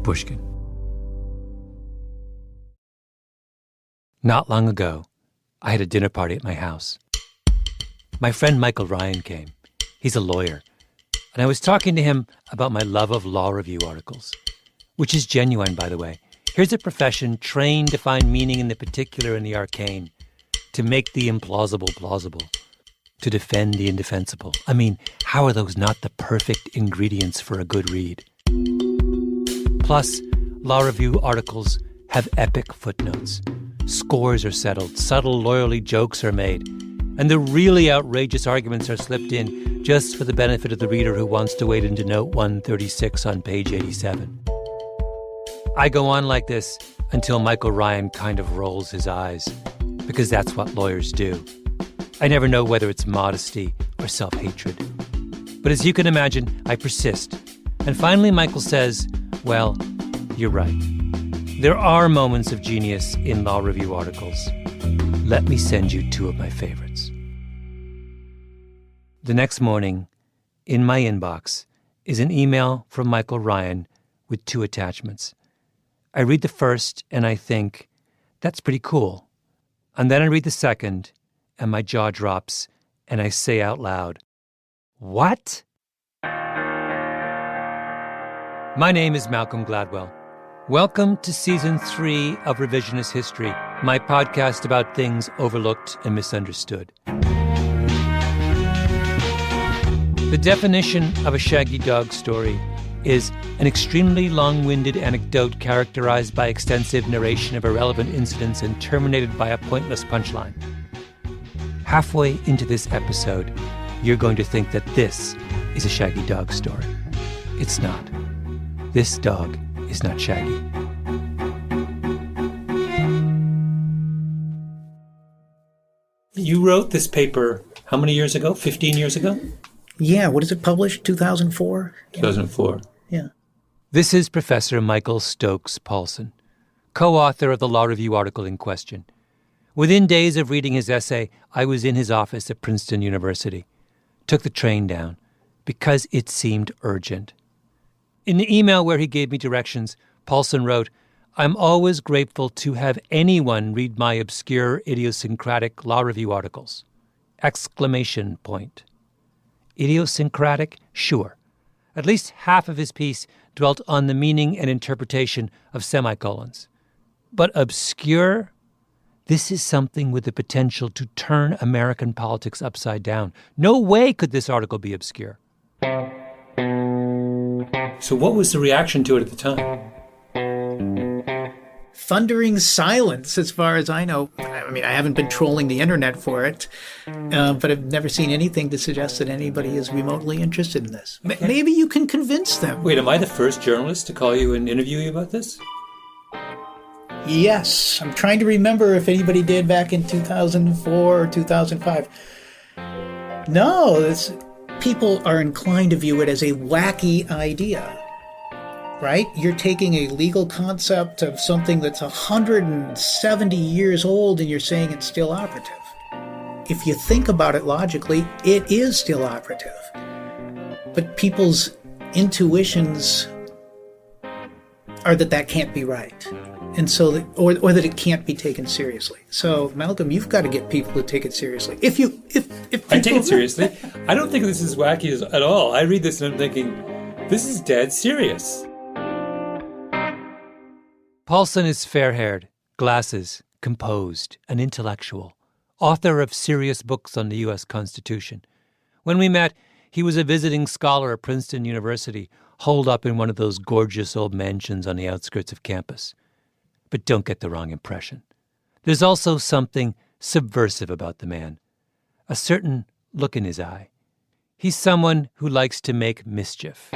Pushkin. Not long ago, I had a dinner party at my house. My friend Michael Ryan came. He's a lawyer. And I was talking to him about my love of law review articles, which is genuine, by the way. Here's a profession trained to find meaning in the particular and the arcane, to make the implausible plausible, to defend the indefensible. I mean, how are those not the perfect ingredients for a good read? Plus, law review articles have epic footnotes. Scores are settled, subtle lawyerly jokes are made, and the really outrageous arguments are slipped in just for the benefit of the reader who wants to wade into note 136 on page 87. I go on like this until Michael Ryan kind of rolls his eyes, because that's what lawyers do. I never know whether it's modesty or self-hatred. But as you can imagine, I persist. And finally Michael says, well, you're right. There are moments of genius in law review articles. Let me send you two of my favorites. The next morning, in my inbox, is an email from Michael Ryan with two attachments. I read the first and I think, that's pretty cool. And then I read the second and my jaw drops and I say out loud, what? My name is Malcolm Gladwell. Welcome to Season 3 of Revisionist History, my podcast about things overlooked and misunderstood. The definition of a shaggy dog story is an extremely long-winded anecdote characterized by extensive narration of irrelevant incidents and terminated by a pointless punchline. Halfway into this episode, you're going to think that this is a shaggy dog story. It's not. This dog is not shaggy. You wrote this paper how many years ago? 15 years ago? Yeah, what is it published? 2004? 2004. Yeah. This is Professor Michael Stokes Paulson, co-author of the law review article in question. Within days of reading his essay, I was in his office at Princeton University. Took the train down because it seemed urgent. In the email where he gave me directions, Paulson wrote, I'm always grateful to have anyone read my obscure, idiosyncratic law review articles. Exclamation point. Idiosyncratic? Sure. At least half of his piece dwelt on the meaning and interpretation of semicolons. But obscure? This is something with the potential to turn American politics upside down. No way could this article be obscure. So what was the reaction to it at the time? Thundering silence, as far as I know. I mean, I haven't been trolling the internet for it, but I've never seen anything to suggest that anybody is remotely interested in this. Okay. Maybe you can convince them. Wait, am I the first journalist to call you and interview you about this? Yes. I'm trying to remember if anybody did back in 2004 or 2005. No, people are inclined to view it as a wacky idea. Right? You're taking a legal concept of something that's 170 years old and you're saying it's still operative. If you think about it logically, it is still operative. But people's intuitions are that can't be right. And so, or that it can't be taken seriously. So, Malcolm, you've got to get people to take it seriously. If I take it seriously. I don't think this is wacky at all. I read this and I'm thinking, this is dead serious. Paulson is fair-haired, glasses, composed, an intellectual, author of serious books on the U.S. Constitution. When we met, he was a visiting scholar at Princeton University, holed up in one of those gorgeous old mansions on the outskirts of campus. But don't get the wrong impression. There's also something subversive about the man, a certain look in his eye. He's someone who likes to make mischief.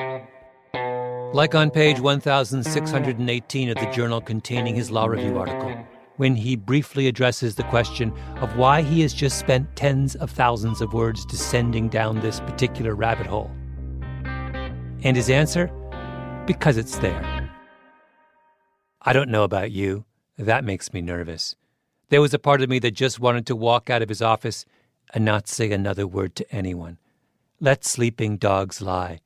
Like on page 1618 of the journal containing his law review article, when he briefly addresses the question of why he has just spent tens of thousands of words descending down this particular rabbit hole. And his answer? Because it's there. I don't know about you. That makes me nervous. There was a part of me that just wanted to walk out of his office and not say another word to anyone. Let sleeping dogs lie.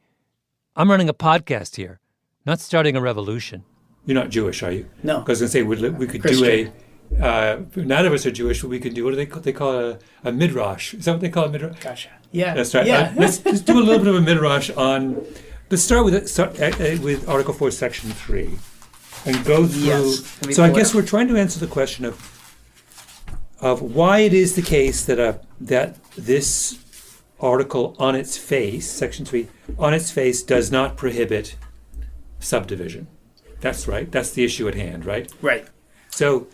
I'm running a podcast here, not starting a revolution. You're not Jewish, are you? No. Because I was going to say we could Christian. do none of us are Jewish, but we could do, what do they call a midrash? Is that what they call a midrash? Gotcha. Yeah. That's right. Yeah. Let's do a little bit of a midrash on, let's start with Article 4, Section 3 and go through. Yes. So I guess we're trying to answer the question of why it is the case that this article on its face, Section 3, on its face does not prohibit subdivision. That's right. That's the issue at hand, right? Right. So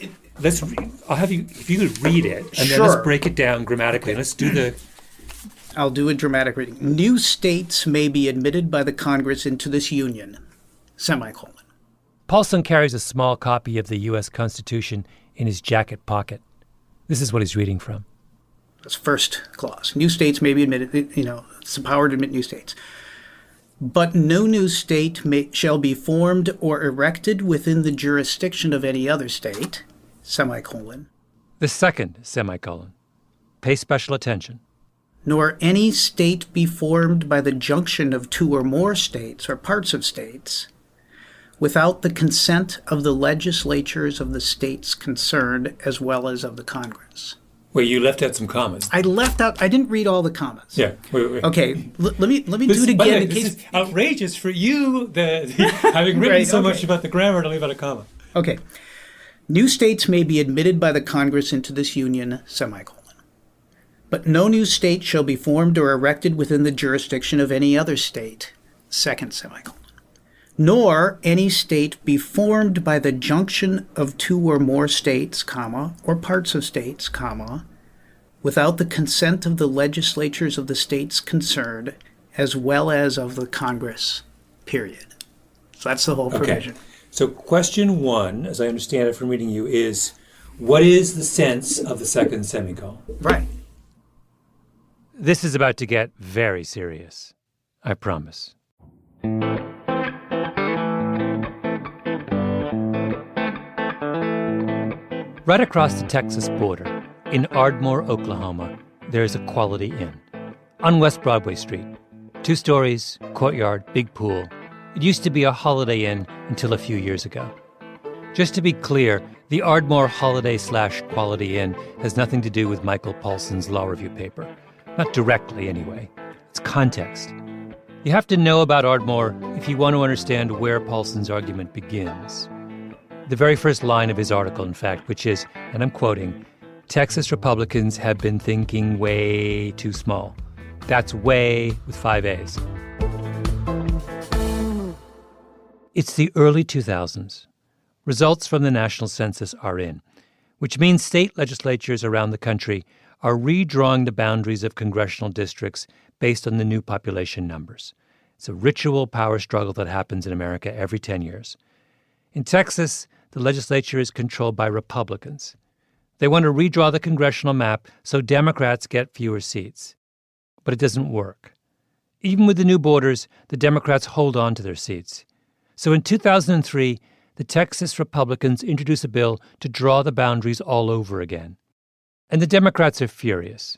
I'll have you, if you could read it, and then Sure. let's break it down grammatically. Let's do I'll do a dramatic reading. New states may be admitted by the Congress into this union, semicolon. Paulson carries a small copy of the U.S. Constitution in his jacket pocket. This is what he's reading from. That's first clause. New states may be admitted, it's the power to admit new states. But no new state shall be formed or erected within the jurisdiction of any other state, semicolon. The second semicolon. Pay special attention. Nor any state be formed by the junction of two or more states or parts of states without the consent of the legislatures of the states concerned as well as of the Congress. Wait, you left out some commas. I didn't read all the commas. Yeah. Wait. Okay, let me do it again. By the way, in case. this is outrageous for you, having written Right, so okay. much about the grammar, to leave out a comma. Okay. New states may be admitted by the Congress into this union, semicolon. But no new state shall be formed or erected within the jurisdiction of any other state, second semicolon. Nor any state be formed by the junction of two or more states, comma, or parts of states, comma, without the consent of the legislatures of the states concerned, as well as of the Congress, period. So that's the whole provision. Okay. So question 1, as I understand it from reading you, is what is the sense of the second semicolon? Right. This is about to get very serious. I promise. Right across the Texas border, in Ardmore, Oklahoma, there is a Quality Inn. On West Broadway Street. 2 stories, courtyard, big pool. It used to be a Holiday Inn until a few years ago. Just to be clear, the Ardmore Holiday/Quality Inn has nothing to do with Michael Paulson's law review paper. Not directly, anyway. It's context. You have to know about Ardmore if you want to understand where Paulson's argument begins. The very first line of his article, in fact, which is, and I'm quoting, Texas Republicans have been thinking way too small. That's way with 5 A's. It's the early 2000s. Results from the national census are in, which means state legislatures around the country are redrawing the boundaries of congressional districts based on the new population numbers. It's a ritual power struggle that happens in America every 10 years. In Texas, the legislature is controlled by Republicans. They want to redraw the congressional map so Democrats get fewer seats. But it doesn't work. Even with the new borders, the Democrats hold on to their seats. So in 2003, the Texas Republicans introduce a bill to draw the boundaries all over again. And the Democrats are furious.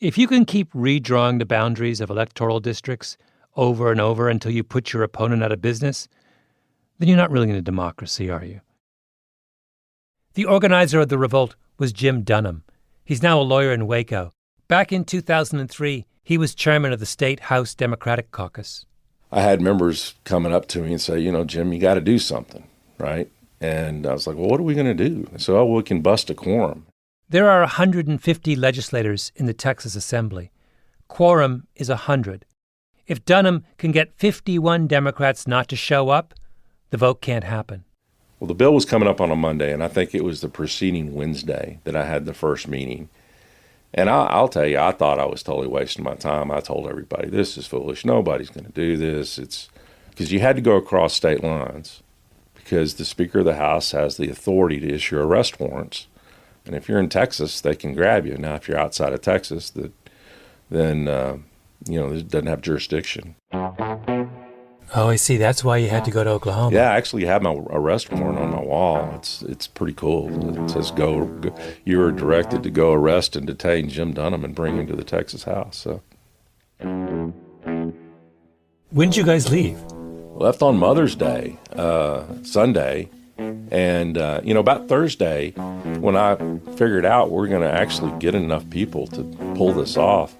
If you can keep redrawing the boundaries of electoral districts over and over until you put your opponent out of business, then you're not really in a democracy, are you? The organizer of the revolt was Jim Dunham. He's now a lawyer in Waco. Back in 2003, he was chairman of the State House Democratic Caucus. I had members coming up to me and say, Jim, you got to do something, right? And I was like, well, what are we going to do? So, we can bust a quorum. There are 150 legislators in the Texas Assembly. Quorum is 100. If Dunham can get 51 Democrats not to show up, the vote can't happen. Well, the bill was coming up on a Monday, and I think it was the preceding Wednesday that I had the first meeting. And I'll tell you, I thought I was totally wasting my time. I told everybody, this is foolish. Nobody's going to do this. It's because you had to go across state lines because the Speaker of the House has the authority to issue arrest warrants. And if you're in Texas, they can grab you. Now, if you're outside of Texas, then it doesn't have jurisdiction. Oh, I see. That's why you had to go to Oklahoma. Yeah, I actually have my arrest warrant on my wall. It's pretty cool. It says go. You are directed to go arrest and detain Jim Dunham and bring him to the Texas House. So, when did you guys leave? left on Mother's Day, Sunday. And, about Thursday, when I figured out we're going to actually get enough people to pull this off,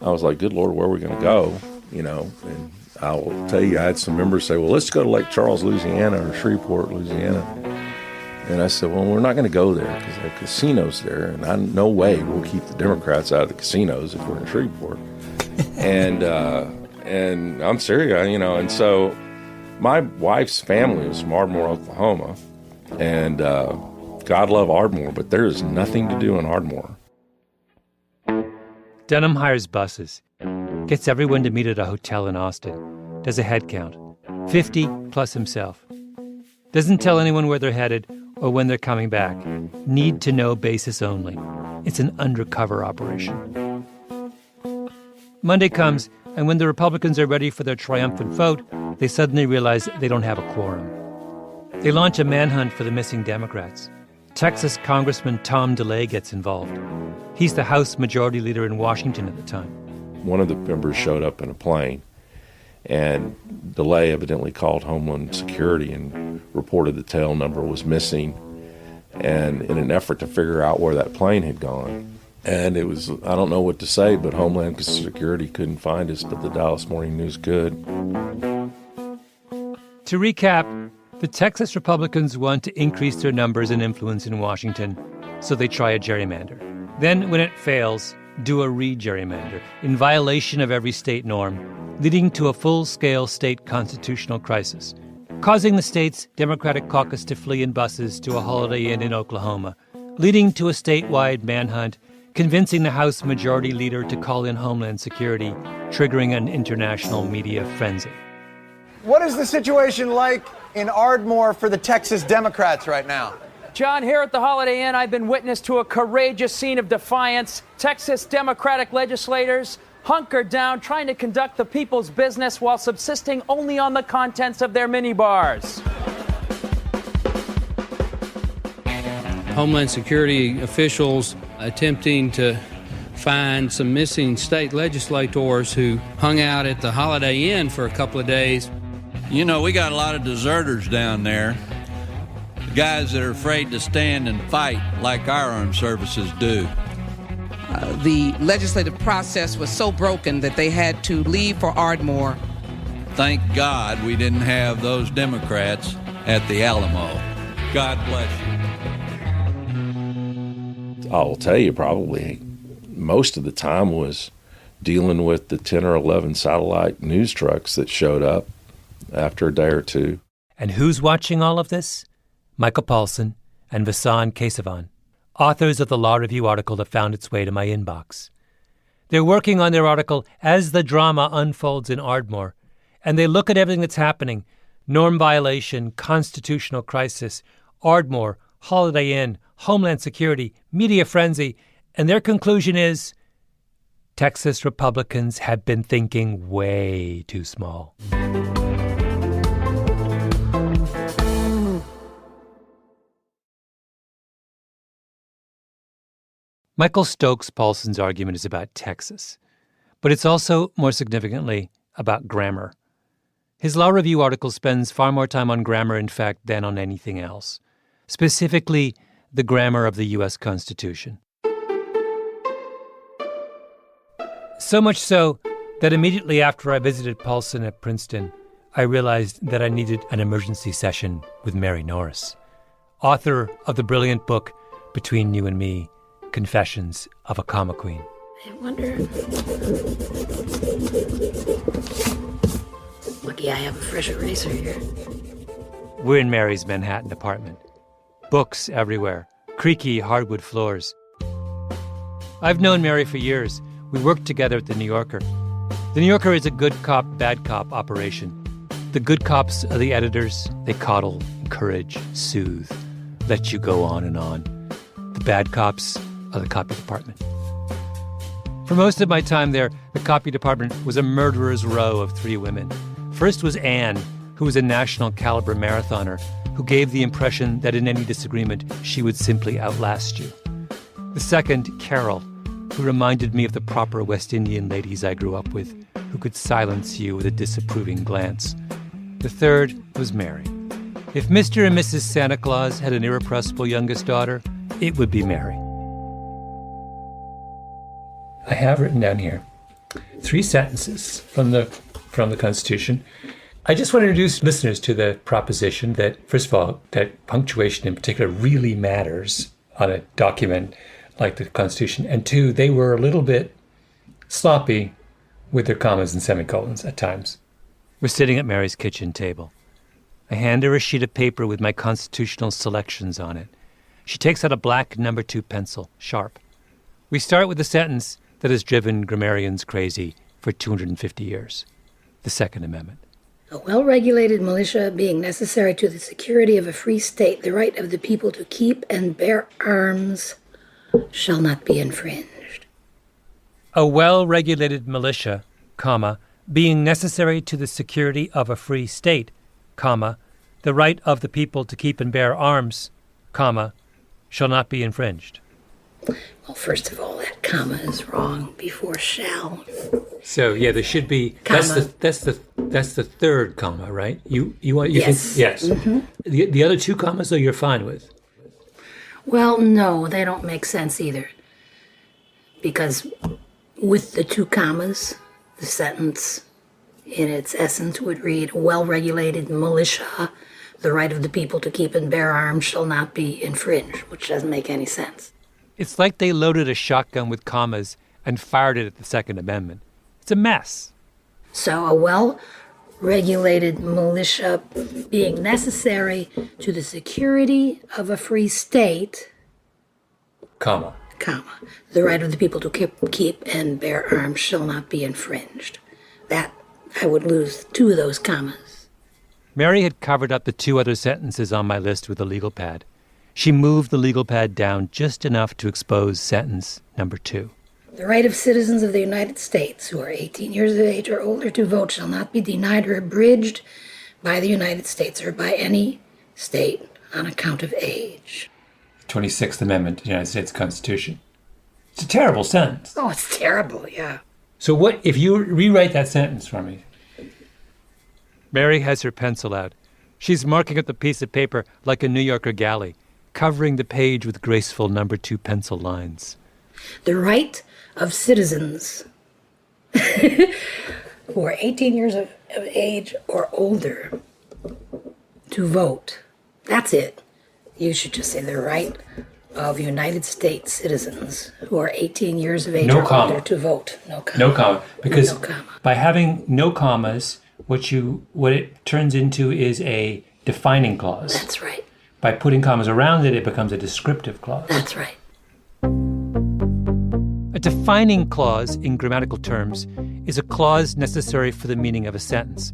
I was like, good Lord, where are we going to go? And I'll tell you, I had some members say, well, let's go to Lake Charles, Louisiana, or Shreveport, Louisiana. And I said, well, we're not going to go there because there are casinos there, and no way we'll keep the Democrats out of the casinos if we're in Shreveport. And I'm serious, and so my wife's family is from Ardmore, Oklahoma, and God love Ardmore, but there is nothing to do in Ardmore. Dunham hires buses, gets everyone to meet at a hotel in Austin, does a head count, 50 plus himself. Doesn't tell anyone where they're headed or when they're coming back. Need to know basis only. It's an undercover operation. Monday comes, and when the Republicans are ready for their triumphant vote, they suddenly realize they don't have a quorum. They launch a manhunt for the missing Democrats. Texas Congressman Tom DeLay gets involved. He's the House Majority Leader in Washington at the time. One of the members showed up in a plane, and DeLay evidently called Homeland Security and reported the tail number was missing, and in an effort to figure out where that plane had gone. And it was, I don't know what to say, but Homeland Security couldn't find us, but the Dallas Morning News could. To recap, the Texas Republicans want to increase their numbers and influence in Washington, so they try a gerrymander. Then, when it fails, do a re-gerrymander in violation of every state norm, leading to a full-scale state constitutional crisis, causing the state's Democratic caucus to flee in buses to a Holiday Inn in Oklahoma, leading to a statewide manhunt, convincing the House Majority Leader to call in Homeland Security, triggering an international media frenzy. What is the situation like in Ardmore for the Texas Democrats right now? John, here at the Holiday Inn, I've been witness to a courageous scene of defiance. Texas Democratic legislators hunkered down, trying to conduct the people's business while subsisting only on the contents of their minibars. Homeland Security officials attempting to find some missing state legislators who hung out at the Holiday Inn for a couple of days. You know, we got a lot of deserters down there, guys that are afraid to stand and fight like our armed services do. The legislative process was so broken that they had to leave for Ardmore. Thank God we didn't have those Democrats at the Alamo. God bless you. I'll tell you, probably most of the time was dealing with the 10 or 11 satellite news trucks that showed up after a day or two. And who's watching all of this? Michael Paulson and Vasan Kesavan, authors of the Law Review article that found its way to my inbox. They're working on their article as the drama unfolds in Ardmore, and they look at everything that's happening: norm violation, constitutional crisis, Ardmore, Holiday Inn, Homeland Security, media frenzy, and their conclusion is Texas Republicans have been thinking way too small. Michael Stokes Paulson's argument is about Texas, but it's also, more significantly, about grammar. His Law Review article spends far more time on grammar, in fact, than on anything else, specifically the grammar of the U.S. Constitution. So much so that immediately after I visited Paulson at Princeton, I realized that I needed an emergency session with Mary Norris, author of the brilliant book Between You and Me, Confessions of a Comma Queen. I wonder... Lucky I have a fresh eraser here. We're in Mary's Manhattan apartment. Books everywhere, creaky hardwood floors. I've known Mary for years. We worked together at The New Yorker. The New Yorker is a good cop, bad cop operation. The good cops are the editors. They coddle, encourage, soothe, let you go on and on. The bad cops are the copy department. For most of my time there, the copy department was a murderer's row of 3 women. First was Anne, who was a national caliber marathoner, who gave the impression that in any disagreement, she would simply outlast you. The second, Carol, who reminded me of the proper West Indian ladies I grew up with, who could silence you with a disapproving glance. The third was Mary. If Mr. and Mrs. Santa Claus had an irrepressible youngest daughter, it would be Mary. I have written down here 3 sentences from the Constitution. I just want to introduce listeners to the proposition that, first of all, that punctuation in particular really matters on a document like the Constitution. And 2, they were a little bit sloppy with their commas and semicolons at times. We're sitting at Mary's kitchen table. I hand her a sheet of paper with my constitutional selections on it. She takes out a black No. 2 pencil, sharp. We start with the sentence that has driven grammarians crazy for 250 years, the Second Amendment. A well-regulated militia being necessary to the security of a free state, the right of the people to keep and bear arms shall not be infringed. A well-regulated militia, comma, being necessary to the security of a free state, comma, the right of the people to keep and bear arms, comma, shall not be infringed. Well, first of all, that comma is wrong before shall. So yeah, there should be. Comma. That's the third comma, right? You Yes. think yes. Mm-hmm. The other 2 commas though you're fine with. Well, no, they don't make sense either. Because with the 2 commas, the sentence in its essence would read, a well-regulated militia, the right of the people to keep and bear arms shall not be infringed, which doesn't make any sense. It's like they loaded a shotgun with commas and fired it at the Second Amendment. It's a mess. So a well-regulated militia being necessary to the security of a free state, Comma. comma, the right of the people to keep and bear arms shall not be infringed. That, I would lose 2 of those commas. Mary had covered up the 2 other sentences on my list with a legal pad. She moved the legal pad down just enough to expose sentence number 2. The right of citizens of the United States who are 18 years of age or older to vote shall not be denied or abridged by the United States or by any state on account of age. 26th Amendment to the United States Constitution. It's a terrible sentence. Oh, it's terrible, yeah. So what if you rewrite that sentence for me? Mary has her pencil out. She's marking up the piece of paper like a New Yorker galley, covering the page with graceful No. 2 pencil lines. The right of citizens who are 18 years of age or older to vote. That's it. You should just say the right of United States citizens who are 18 years of age No or comma. older to vote. No comma. No comma. Because No comma. by having no commas, what it turns into is a defining clause. That's right. By putting commas around it, it becomes a descriptive clause. That's right. A defining clause, in grammatical terms, is a clause necessary for the meaning of a sentence.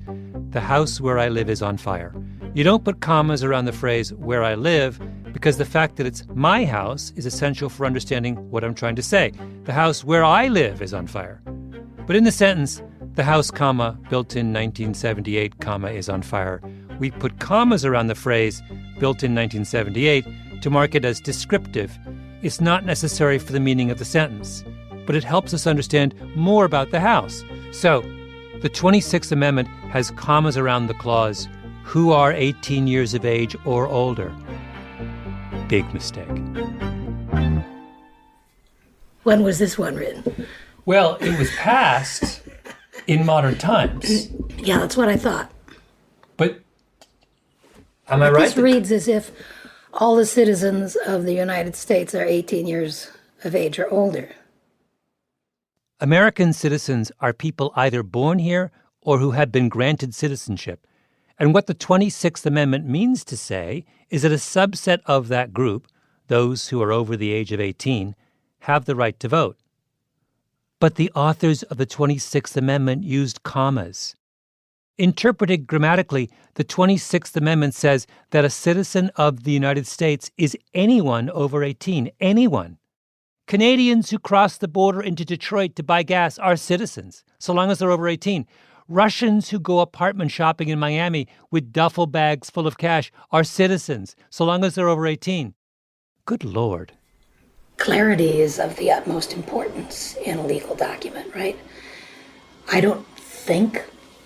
The house where I live is on fire. You don't put commas around the phrase where I live because the fact that it's my house is essential for understanding what I'm trying to say. The house where I live is on fire. But in the sentence, the house, comma, built in 1978, comma, is on fire, we put commas around the phrase built in 1978 to mark it as descriptive. It's not necessary for the meaning of the sentence, but it helps us understand more about the house. So, the 26th Amendment has commas around the clause, who are 18 years of age or older. Big mistake. When was this one written? Well, it was passed in modern times. Yeah, that's what I thought. But am I right? This reads as if all the citizens of the United States are 18 years of age or older. American citizens are people either born here or who have been granted citizenship. And what the 26th Amendment means to say is that a subset of that group, those who are over the age of 18, have the right to vote. But the authors of the 26th Amendment used commas. Interpreted grammatically, the 26th Amendment says that a citizen of the United States is anyone over 18, anyone. Canadians who cross the border into Detroit to buy gas are citizens, so long as they're over 18. Russians who go apartment shopping in Miami with duffel bags full of cash are citizens, so long as they're over 18. Good Lord. Clarity is of the utmost importance in a legal document, right? I don't think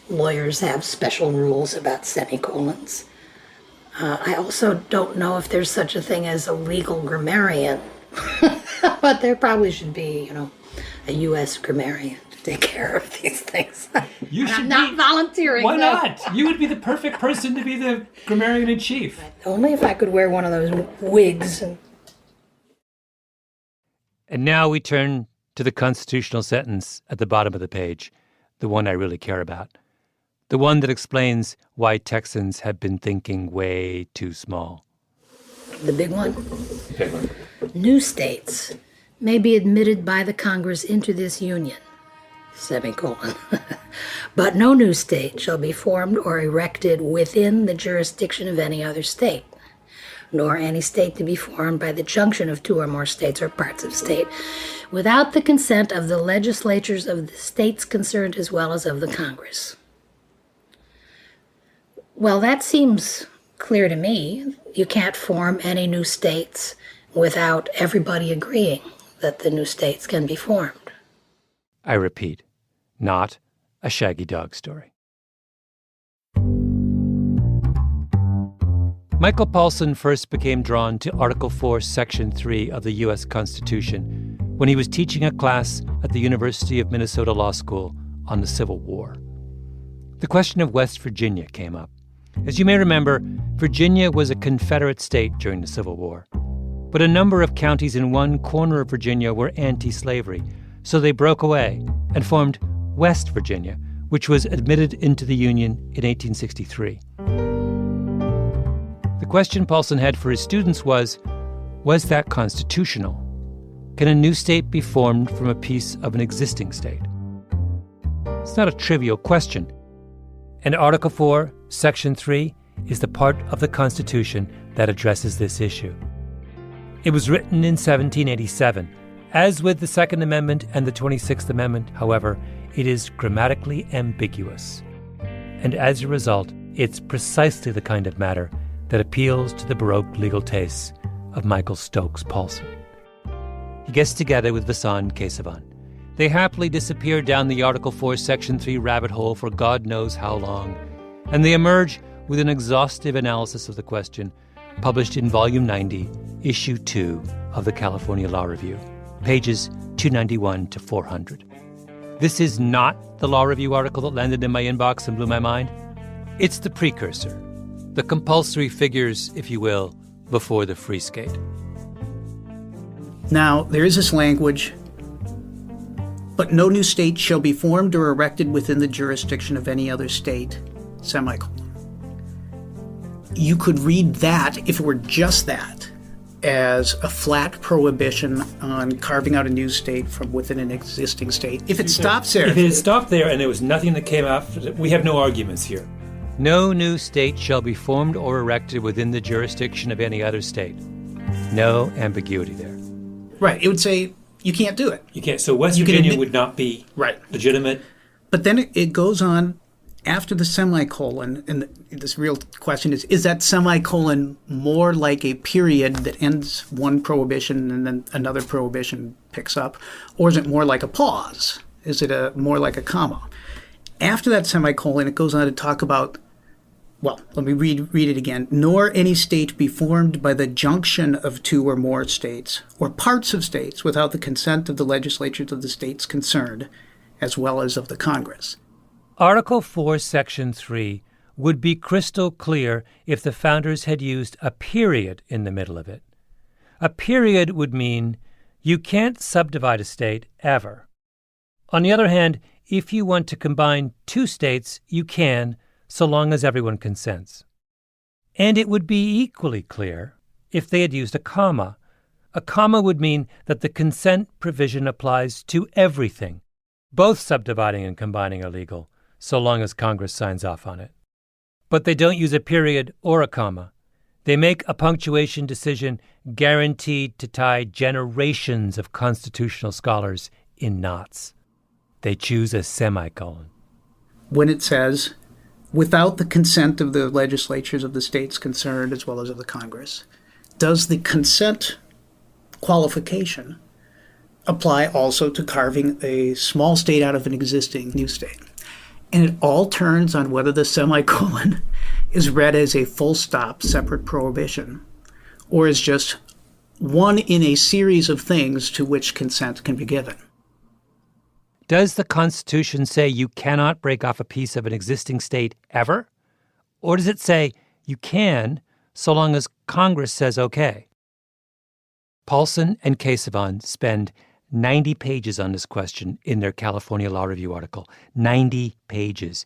lawyers have special rules about semicolons. I also don't know if there's such a thing as a legal grammarian, but there probably should be, a U.S. grammarian to take care of these things. I'm not volunteering. Why not? You would be the perfect person to be the grammarian in chief. Only if I could wear one of those wigs. And now we turn to the constitutional sentence at the bottom of the page, the one I really care about. The one that explains why Texans have been thinking way too small. The big one? New states may be admitted by the Congress into this union, semicolon. But no new state shall be formed or erected within the jurisdiction of any other state, nor any state to be formed by the junction of two or more states or parts of state, without the consent of the legislatures of the states concerned as well as of the Congress. Well, that seems clear to me. You can't form any new states without everybody agreeing that the new states can be formed. I repeat, not a Shaggy Dog story. Michael Paulson first became drawn to Article 4, Section 3 of the U.S. Constitution when he was teaching a class at the University of Minnesota Law School on the Civil War. The question of West Virginia came up. As you may remember, Virginia was a Confederate state during the Civil War. But a number of counties in one corner of Virginia were anti-slavery, so they broke away and formed West Virginia, which was admitted into the Union in 1863. The question Paulson had for his students was that constitutional? Can a new state be formed from a piece of an existing state? It's not a trivial question. And Article 4, Section 3 is the part of the Constitution that addresses this issue. It was written in 1787. As with the Second Amendment and the 26th Amendment, however, it is grammatically ambiguous. And as a result, it's precisely the kind of matter that appeals to the Baroque legal tastes of Michael Stokes Paulson. He gets together with Vincent Casaubon. They happily disappear down the Article 4, Section 3 rabbit hole for God knows how long, and they emerge with an exhaustive analysis of the question, published in Volume 90, Issue 2 of the California Law Review, pages 291 to 400. This is not the Law Review article that landed in my inbox and blew my mind. It's the precursor, the compulsory figures, if you will, before the free skate. Now, there is this language, but no new state shall be formed or erected within the jurisdiction of any other state, semicolon. You could read that, if it were just that, as a flat prohibition on carving out a new state from within an existing state. If it stops there. If it stopped there and there was nothing that came out, we have no arguments here. No new state shall be formed or erected within the jurisdiction of any other state. No ambiguity there. Right. It would say you can't do it. You can't. So West Virginia would not be legitimate. But then it goes on after the semicolon, and this real question is that semicolon more like a period that ends one prohibition and then another prohibition picks up, or is it more like a pause? Is it more like a comma? After that semicolon, it goes on to talk about, well, let me read it again. Nor any state be formed by the junction of two or more states or parts of states without the consent of the legislatures of the states concerned, as well as of the Congress. Article 4, Section 3 would be crystal clear if the founders had used a period in the middle of it. A period would mean you can't subdivide a state ever. On the other hand, if you want to combine two states, you can, so long as everyone consents. And it would be equally clear if they had used a comma. A comma would mean that the consent provision applies to everything. Both subdividing and combining are legal, so long as Congress signs off on it. But they don't use a period or a comma. They make a punctuation decision guaranteed to tie generations of constitutional scholars in knots. They choose a semicolon. When it says, without the consent of the legislatures of the states concerned as well as of the Congress, does the consent qualification apply also to carving a small state out of an existing new state? And it all turns on whether the semicolon is read as a full stop separate prohibition or as just one in a series of things to which consent can be given. Does the Constitution say you cannot break off a piece of an existing state ever? Or does it say you can so long as Congress says okay? Paulson and Casavon spend 90 pages on this question in their California Law Review article. 90 pages.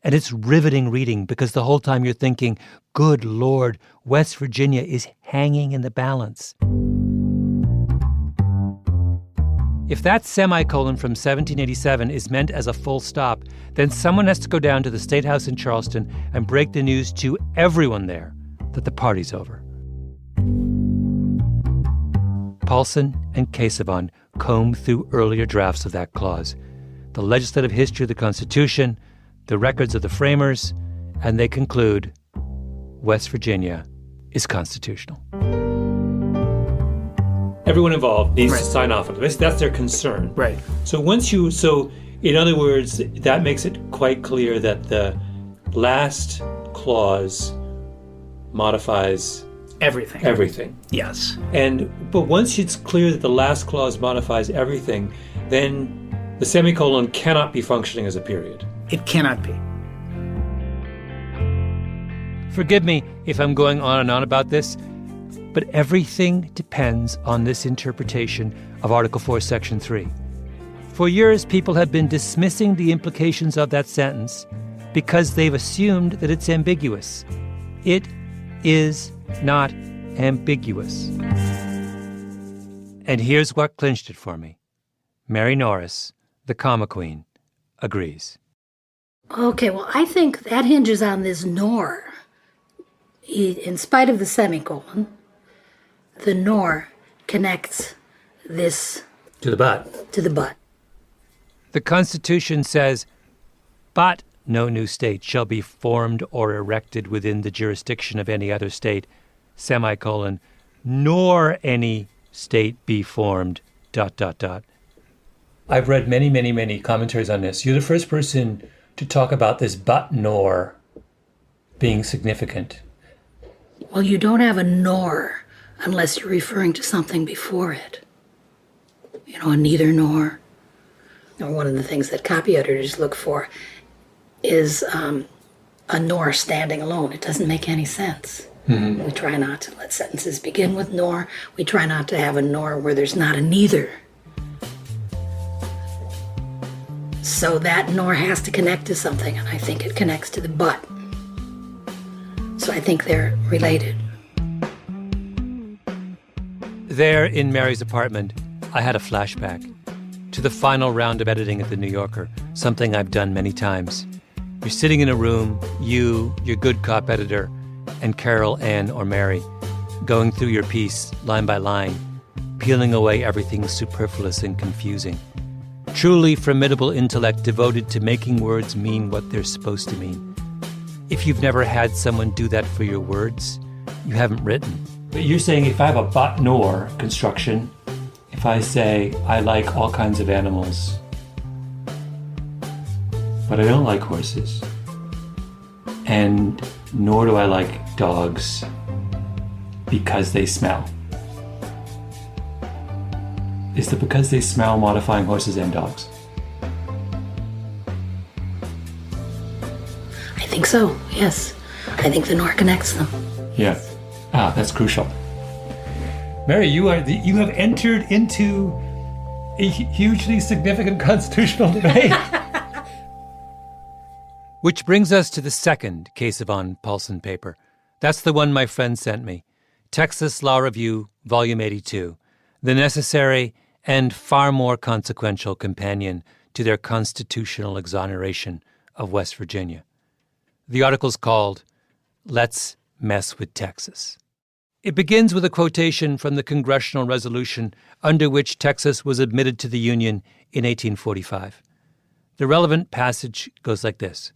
And it's riveting reading because the whole time you're thinking, good Lord, West Virginia is hanging in the balance. If that semicolon from 1787 is meant as a full stop, then someone has to go down to the State House in Charleston and break the news to everyone there that the party's over. Paulson and Casavon comb through earlier drafts of that clause, the legislative history of the Constitution, the records of the framers, and they conclude West Virginia is constitutional. Everyone involved needs to sign off on it. That's their concern. Right. So in other words, that makes it quite clear that the last clause modifies everything. Yes. But once it's clear that the last clause modifies everything, then the semicolon cannot be functioning as a period. It cannot be. Forgive me if I'm going on and on about this, but everything depends on this interpretation of Article 4, Section 3. For years, people have been dismissing the implications of that sentence because they've assumed that it's ambiguous. It is not ambiguous. And here's what clinched it for me. Mary Norris, the comma queen, agrees. Okay, well, I think that hinges on this nor. In spite of the semicolon, the nor connects this to the but. To the but. The Constitution says, but no new state shall be formed or erected within the jurisdiction of any other state, semicolon, nor any state be formed, ... I've read many, many, many commentaries on this. You're the first person to talk about this but nor being significant. Well, you don't have a nor unless you're referring to something before it. You know, a neither nor. Or one of the things that copy editors look for is a nor standing alone. It doesn't make any sense. Mm-hmm. We try not to let sentences begin with nor. We try not to have a nor where there's not a neither. So that nor has to connect to something, and I think it connects to the but. So I think they're related. There in Mary's apartment, I had a flashback to the final round of editing at The New Yorker, something I've done many times. You're sitting in a room, you, your good cop editor, and Carol, Ann, or Mary, going through your piece line by line, peeling away everything superfluous and confusing. Truly formidable intellect devoted to making words mean what they're supposed to mean. If you've never had someone do that for your words, you haven't written. But you're saying if I have a but nor construction, if I say I like all kinds of animals, but I don't like horses, and nor do I like dogs because they smell. Is the because they smell modifying horses and dogs? I think so, yes. I think the nor connects them. Yeah. That's crucial. Mary, you have entered into a hugely significant constitutional debate. Which brings us to the second Casavon Paulson paper. That's the one my friend sent me. Texas Law Review, Volume 82. The necessary and far more consequential companion to their constitutional exoneration of West Virginia. The article's called Let's Mess with Texas. It begins with a quotation from the congressional resolution under which Texas was admitted to the Union in 1845. The relevant passage goes like this.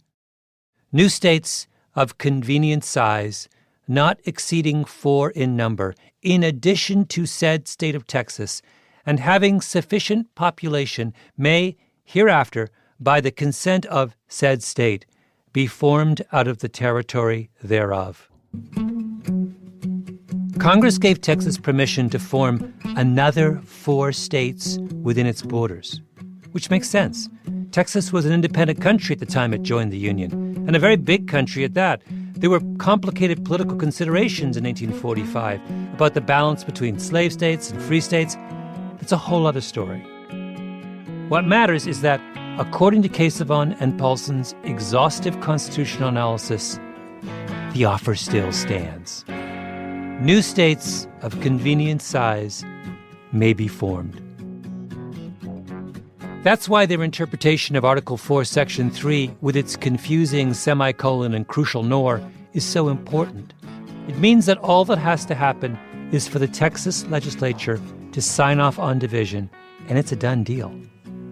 New states of convenient size, not exceeding 4 in number, in addition to said state of Texas, and having sufficient population, may hereafter, by the consent of said state, be formed out of the territory thereof. Congress gave Texas permission to form another 4 states within its borders, which makes sense. Texas was an independent country at the time it joined the Union, and a very big country at that. There were complicated political considerations in 1845 about the balance between slave states and free states. It's a whole other story. What matters is that, according to Casaubon and Paulson's exhaustive constitutional analysis, the offer still stands. New states of convenient size may be formed. That's why their interpretation of Article 4, Section 3, with its confusing semicolon and crucial nor, is so important. It means that all that has to happen is for the Texas legislature to sign off on division, and it's a done deal.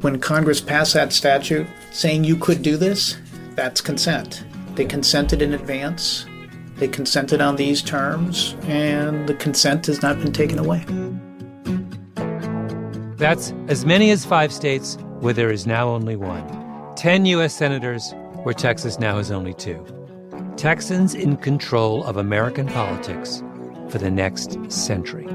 When Congress passed that statute saying you could do this, that's consent. They consented in advance. They consented on these terms, and the consent has not been taken away. That's as many as 5 states where there is now only 1. 10 U.S. senators where Texas now has only 2. Texans in control of American politics for the next century.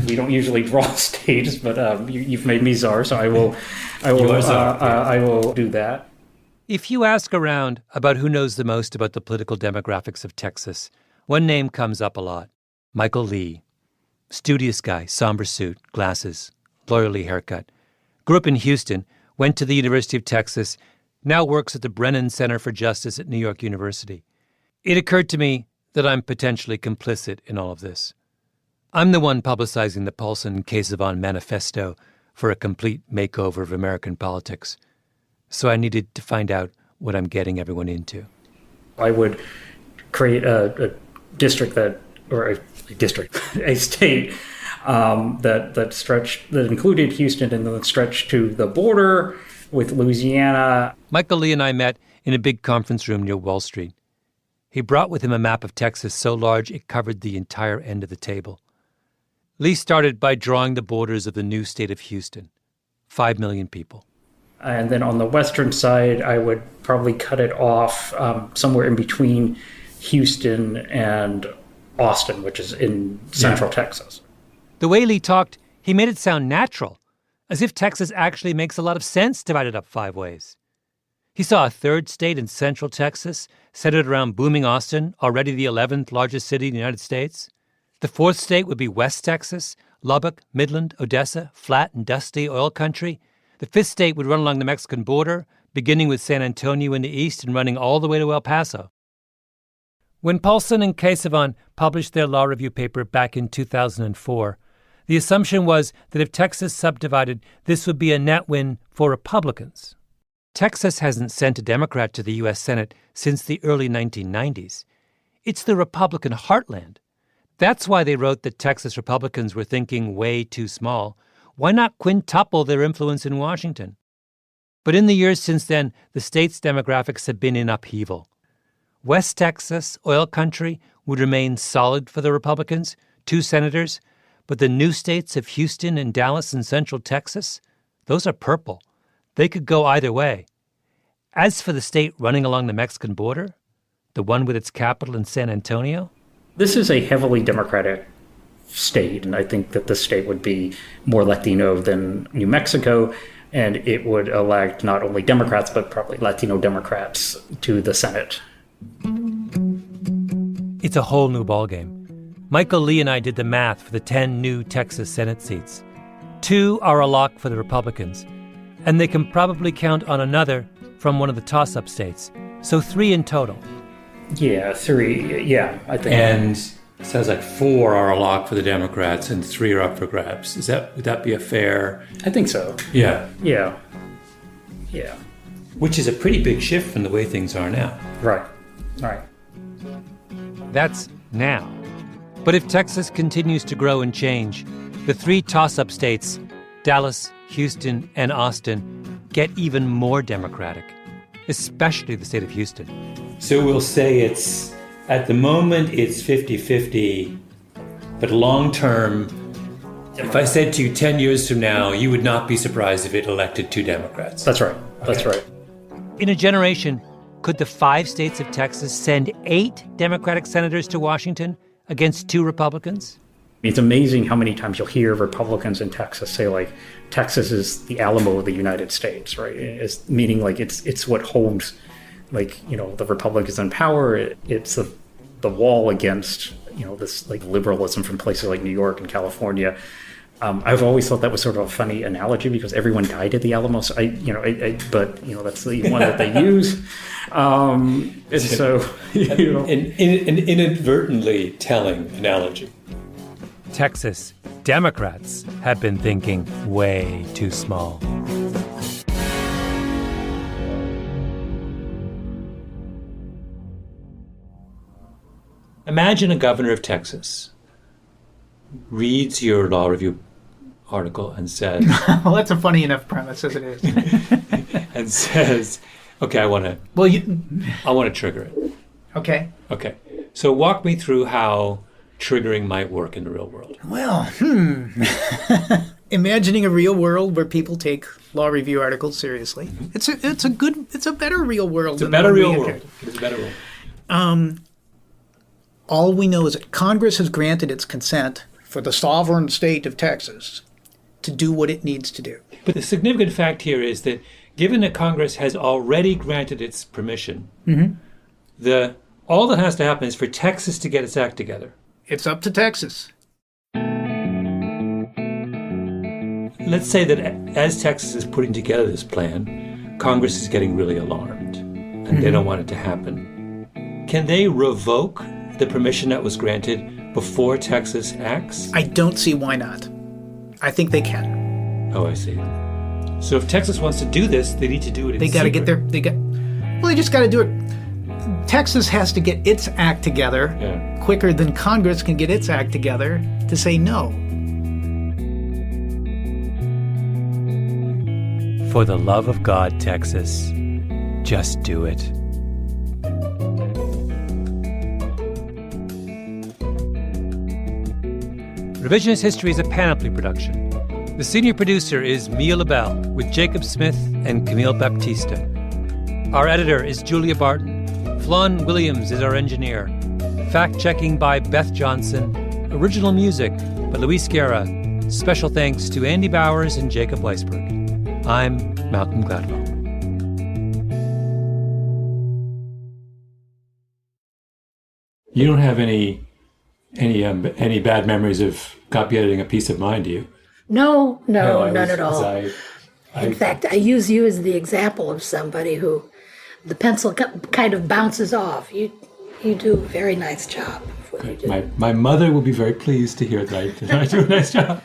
We don't usually draw states, but you've made me czar, so I will do that. If you ask around about who knows the most about the political demographics of Texas, one name comes up a lot: Michael Lee. Studious guy, somber suit, glasses, lawyerly haircut. Grew up in Houston, went to the University of Texas, now works at the Brennan Center for Justice at New York University. It occurred to me that I'm potentially complicit in all of this. I'm the one publicizing the Paulson and Casaubon manifesto for a complete makeover of American politics. So I needed to find out what I'm getting everyone into. I would create a district that, or a state that included Houston and then stretched to the border with Louisiana. Michael Lee and I met in a big conference room near Wall Street. He brought with him a map of Texas so large it covered the entire end of the table. Lee started by drawing the borders of the new state of Houston, 5 million people. And then on the western side, I would probably cut it off somewhere in between Houston and Austin, which is in central Texas. The way Lee talked, he made it sound natural, as if Texas actually makes a lot of sense divided up 5 ways. He saw a 3rd state in central Texas, centered around booming Austin, already the 11th largest city in the United States. The 4th state would be West Texas, Lubbock, Midland, Odessa, flat and dusty oil country. The 5th state would run along the Mexican border, beginning with San Antonio in the east and running all the way to El Paso. When Paulson and Casaubon published their law review paper back in 2004, the assumption was that if Texas subdivided, this would be a net win for Republicans. Texas hasn't sent a Democrat to the U.S. Senate since the early 1990s. It's the Republican heartland. That's why they wrote that Texas Republicans were thinking way too small. Why not quintuple their influence in Washington? But in the years since then, the state's demographics have been in upheaval. West Texas, oil country, would remain solid for the Republicans, 2 senators, but the new states of Houston and Dallas and Central Texas, those are purple. They could go either way. As for the state running along the Mexican border, the one with its capital in San Antonio, this is a heavily Democratic state, and I think that the state would be more Latino than New Mexico, and it would elect not only Democrats, but probably Latino Democrats to the Senate. It's a whole new ballgame. Michael Lee and I did the math for the 10 new Texas Senate seats. 2 are a lock for the Republicans, and they can probably count on another from one of the toss-up states. So 3 in total. Yeah, 3. Yeah, I think. And it sounds like 4 are a lock for the Democrats and 3 are up for grabs. Would that be a fair? I think so. Yeah. Yeah. Which is a pretty big shift from the way things are now. Right. That's now. But if Texas continues to grow and change, the 3 toss-up states, Dallas, Houston, and Austin, get even more Democratic, especially the state of Houston. So we'll say at the moment it's 50-50, but long-term, If I said to you 10 years from now, you would not be surprised if it elected 2 Democrats. That's right. That's right. In a generation, could the 5 states of Texas send 8 Democratic senators to Washington against 2 Republicans? It's amazing how many times you'll hear Republicans in Texas say, like, Texas is the Alamo of the United States, right? It's meaning, like, it's what holds, like, you know, the Republicans in power. It's the wall against, you know, this, like, liberalism from places like New York and California. I've always thought that was sort of a funny analogy because everyone died at the Alamo. So but you know, that's the one that they use. And so, you know, an inadvertently telling analogy. Texas Democrats have been thinking way too small. Imagine a governor of Texas reads your law review article and says... Well, that's a funny enough premise as it is. And says, okay, I want to trigger it. Okay. Okay. So walk me through how triggering might work in the real world. Well, imagining a real world where people take law review articles seriously. Mm-hmm. It's a better real world. It's a better real world. It's a better world. All we know is that Congress has granted its consent for the sovereign state of Texas to do what it needs to do. But the significant fact here is that given that Congress has already granted its permission, mm-hmm. All that has to happen is for Texas to get its act together. It's up to Texas. Let's say that as Texas is putting together this plan, Congress is getting really alarmed and mm-hmm. they don't want it to happen. Can they revoke the permission that was granted before Texas acts? I don't see why not. I think they can. Oh, I see. So if Texas wants to do this, they need to do it in They got to secret. They just got to do it. Texas has to get its act together quicker than Congress can get its act together to say no. For the love of God, Texas, just do it. Revisionist History is a Panoply production. The senior producer is Mia LaBelle with Jacob Smith and Camille Baptista. Our editor is Julia Barton. Flan Williams is our engineer. Fact-checking by Beth Johnson. Original music by Luis Guerra. Special thanks to Andy Bowers and Jacob Weisberg. I'm Malcolm Gladwell. You don't have any bad memories of copy editing a piece of mine, do you? No, none at all. In fact, I use you as the example of somebody who the pencil kind of bounces off. You do a very nice job. My mother will be very pleased to hear that I do a nice job.